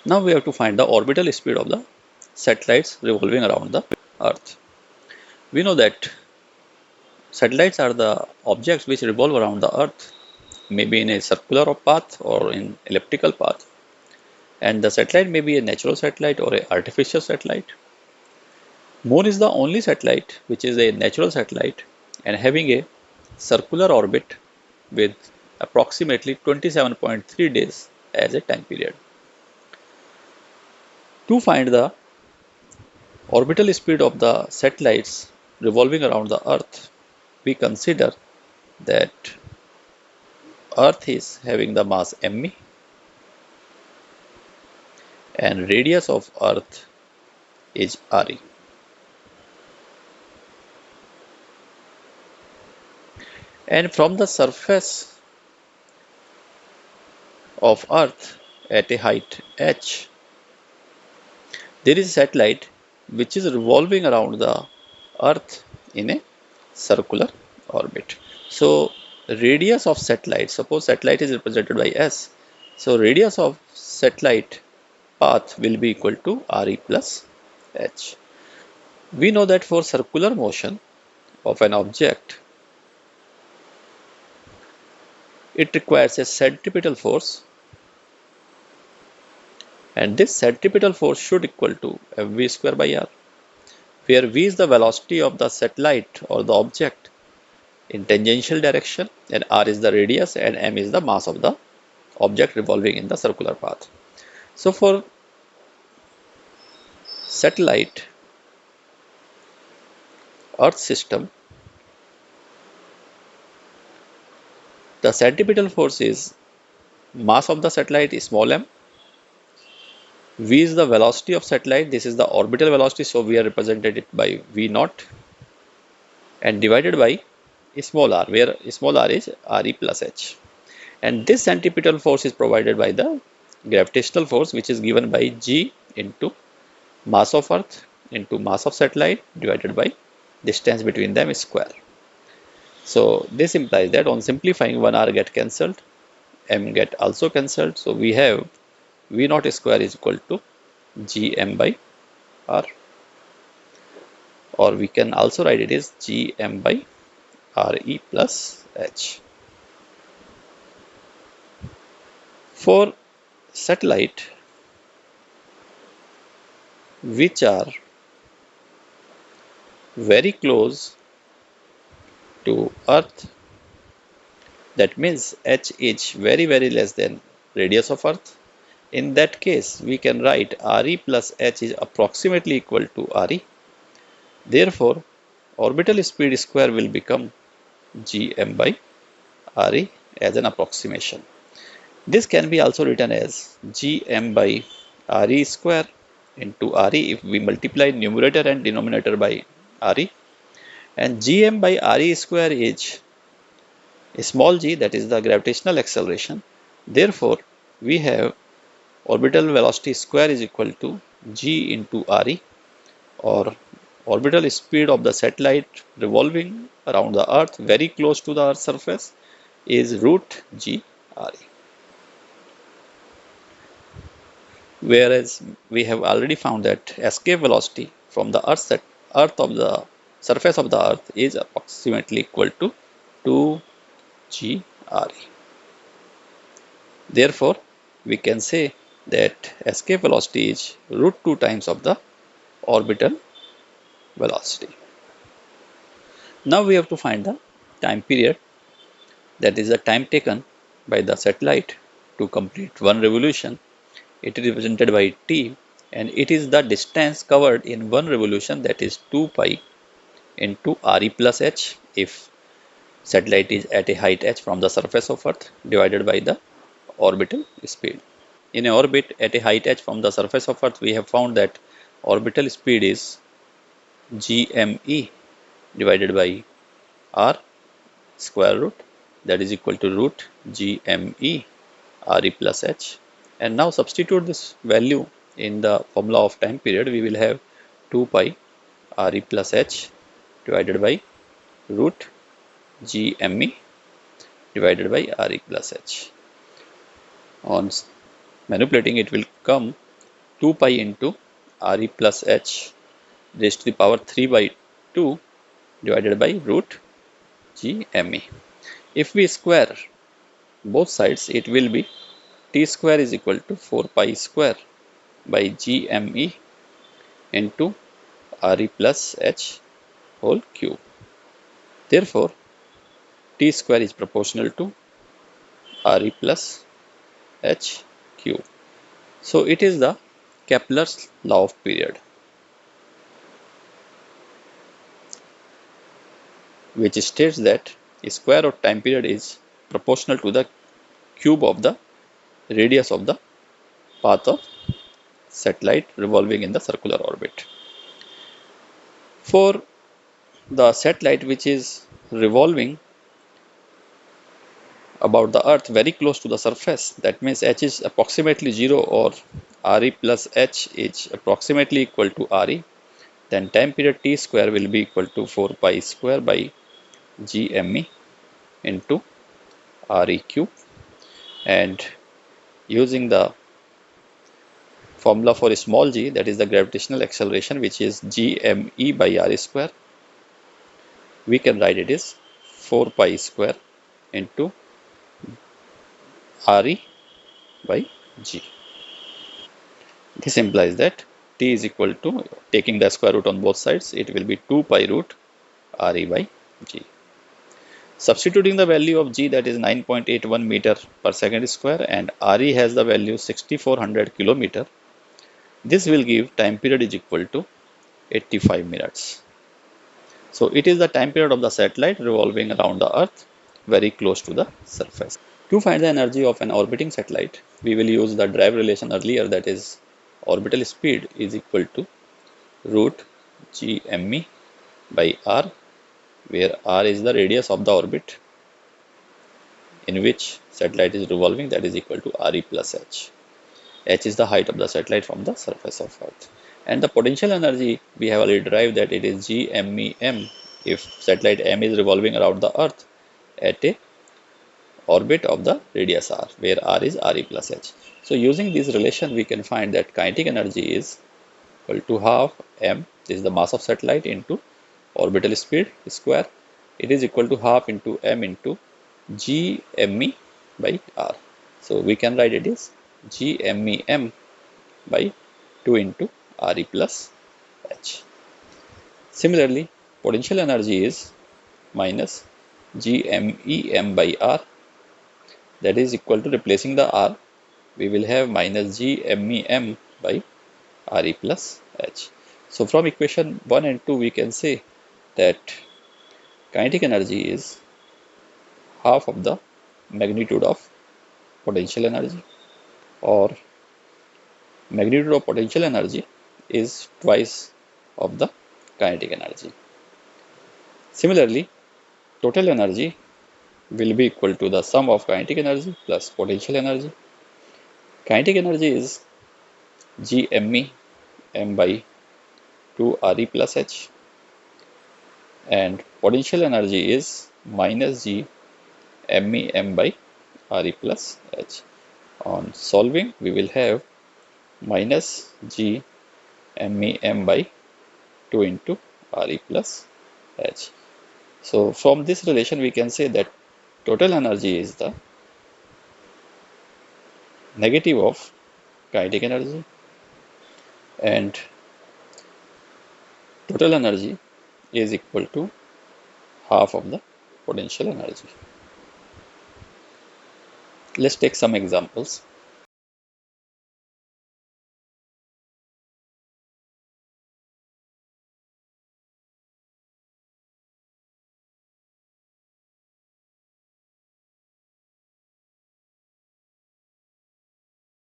Now we have to find the orbital speed of the satellites revolving around the Earth. We know that satellites are the objects which revolve around the Earth, maybe in a circular path or in elliptical path. And the satellite may be a natural satellite or an artificial satellite. Moon is the only satellite which is a natural satellite and having a circular orbit with approximately 27.3 days as a time period. To find the orbital speed of the satellites revolving around the Earth, we consider that Earth is having the mass m and radius of Earth is re. And from the surface of Earth at a height h, there is a satellite which is revolving around the Earth in a circular orbit. So radius of satellite, suppose satellite is represented by S. So radius of satellite path will be equal to Re plus H. We know that for circular motion of an object, it requires a centripetal force, and this centripetal force should equal to mv square by r, where v is the velocity of the satellite or the object in tangential direction and r is the radius and m is the mass of the object revolving in the circular path. So for satellite Earth system, the centripetal force is mass of the satellite is small m, v is the velocity of satellite, this is the orbital velocity, so we are represented it by v naught, and divided by small r, where small r is re plus h. And this centripetal force is provided by the gravitational force, which is given by g into mass of Earth into mass of satellite divided by distance between them square. So this implies that on simplifying, 1r get cancelled, m get also cancelled. So we have v naught square is equal to gm by r, or we can also write it as gm by re plus h. For satellite which are very close to Earth, that means h is very less than radius of Earth. In that case, we can write re plus h is approximately equal to re. Therefore, orbital speed square will become gm by re as an approximation. This can be also written as gm by re square into re if we multiply numerator and denominator by re, and gm by re square is small g, that is the gravitational acceleration. Therefore, we have orbital velocity square is equal to g into re, or orbital speed of the satellite revolving around the Earth very close to the Earth's surface is root g re. Whereas we have already found that escape velocity from the Earth of the surface of the Earth is approximately equal to 2 g re. Therefore, we can say that escape velocity is root 2 times of the orbital velocity. Now we have to find the time period, that is the time taken by the satellite to complete one revolution. It is represented by t, and it is the distance covered in one revolution, that is 2 pi into re plus h if satellite is at a height h from the surface of Earth, divided by the orbital speed. In an orbit at a height h from the surface of Earth, we have found that orbital speed is gme divided by r square root, that is equal to root gme re plus h. And now substitute this value in the formula of time period. We will have 2 pi re plus h divided by root gme divided by re plus h. On manipulating, it will come 2 pi into Re plus H raised to the power 3 by 2 divided by root Gme. If we square both sides, it will be T square is equal to 4 pi square by Gme into Re plus H whole cube. Therefore, T square is proportional to Re plus H cube. So it is the Kepler's law of period, which states that a square of time period is proportional to the cube of the radius of the path of satellite revolving in the circular orbit. For the satellite which is revolving about the earth very close to the surface, that means H is approximately 0 or Re plus H is approximately equal to Re, then time period T square will be equal to 4 pi square by Gme into Re cube, and using the formula for small g, that is the gravitational acceleration, which is Gme by R square, we can write it is 4 pi square into Re by G. This implies that T is equal to, taking the square root on both sides, it will be 2 pi root Re by G. Substituting the value of G, that is 9.81 meter per second square, and Re has the value 6400 kilometer, this will give time period is equal to 85 minutes. So it is the time period of the satellite revolving around the earth very close to the surface. To find the energy of an orbiting satellite, we will use the drive relation earlier, that is orbital speed is equal to root Gme by R, where R is the radius of the orbit in which satellite is revolving, that is equal to Re plus H. H is the height of the satellite from the surface of earth. And the potential energy we have already derived, that it is Gmem if satellite M is revolving around the earth at a orbit of the radius R, where R is Re plus H. So using this relation, we can find that kinetic energy is equal to half m, this is the mass of satellite, into orbital speed square. It is equal to half into m into Gme by R. So we can write it is Gmem by 2 into Re plus H. Similarly, potential energy is minus Gmem by R, that is equal to, replacing the R, we will have minus Gmem by Re plus H. So from equation 1 and 2, we can say that kinetic energy is half of the magnitude of potential energy, or magnitude of potential energy is twice of the kinetic energy. Similarly, total energy will be equal to the sum of kinetic energy plus potential energy. Kinetic energy is Gme m by 2 Re plus H, and potential energy is minus Gme m by Re plus H. On solving, we will have minus Gme m by 2 into Re plus H. So from this relation, we can say that total energy is the negative of kinetic energy, and total energy is equal to half of the potential energy. Let's take some examples.